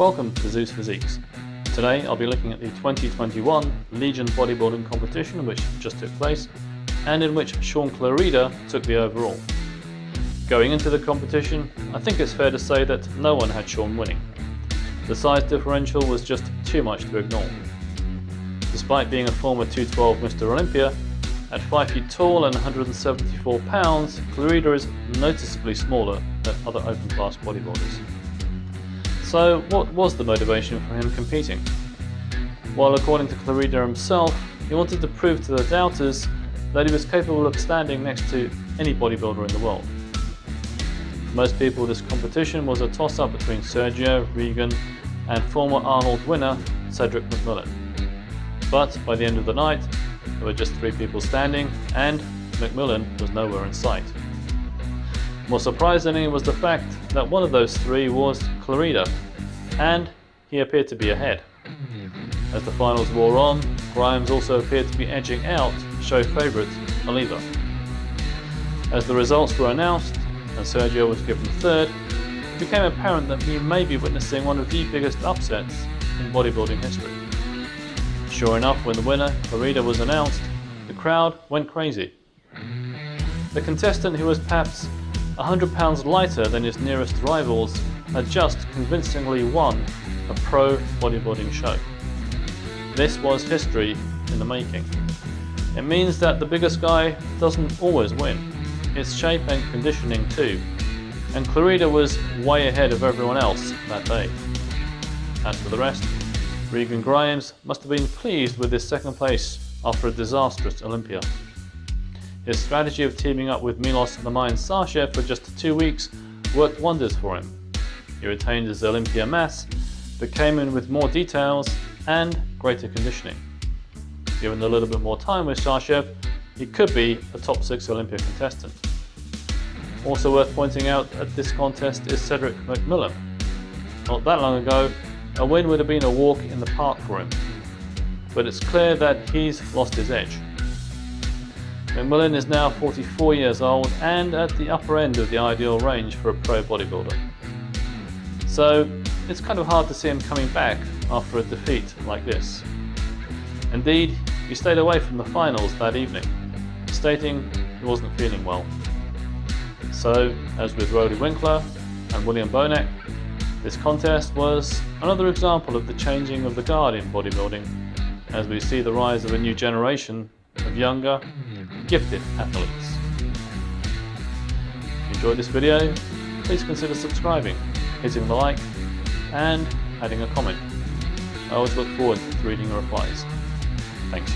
Welcome to Zeus Physiques. Today I'll be looking at the 2021 Legion bodybuilding competition which just took place and in which Shaun Clarida took the overall. Going into the competition, I think it's fair to say that no one had Shaun winning. The size differential was just too much to ignore. Despite being a former 212 Mr. Olympia, at 5 feet tall and 174 pounds, Clarida is noticeably smaller than other open class bodybuilders. So what was the motivation for him competing? Well, according to Clarida himself, he wanted to prove to the doubters that he was capable of standing next to any bodybuilder in the world. For most people, this competition was a toss-up between Sergio, Regan and former Arnold winner Cedric McMillan. But by the end of the night, there were just 3 people standing and McMillan was nowhere in sight. More surprisingly was the fact that one of those 3 was Clarida, and he appeared to be ahead. As the finals wore on, Grimes also appeared to be edging out show favourite Oliva. As the results were announced and Sergio was given 3rd, it became apparent that we may be witnessing one of the biggest upsets in bodybuilding history. Sure enough, when the winner, Clarida, was announced, the crowd went crazy. The contestant, who was perhaps 100 pounds lighter than his nearest rivals, had just convincingly won a pro bodybuilding show. This was history in the making. It means that the biggest guy doesn't always win. It's shape and conditioning too. And Clarida was way ahead of everyone else that day. As for the rest, Regan Grimes must have been pleased with his 2nd place after a disastrous Olympia. His strategy of teaming up with Milos the Mind Sarshev for just 2 weeks worked wonders for him. He retained his Olympia mass, but came in with more details and greater conditioning. Given a little bit more time with Sarshev, he could be a top 6 Olympia contestant. Also worth pointing out at this contest is Cedric McMillan. Not that long ago, a win would have been a walk in the park for him, but it's clear that he's lost his edge. McMillan is now 44 years old and at the upper end of the ideal range for a pro bodybuilder. So it's kind of hard to see him coming back after a defeat like this. Indeed, he stayed away from the finals that evening, stating he wasn't feeling well. So, as with Rody Winkler and William Bonac, this contest was another example of the changing of the guard in bodybuilding, as we see the rise of a new generation of younger, gifted athletes. If you enjoyed this video, please consider subscribing, hitting the like, and adding a comment. I always look forward to reading your replies. Thanks.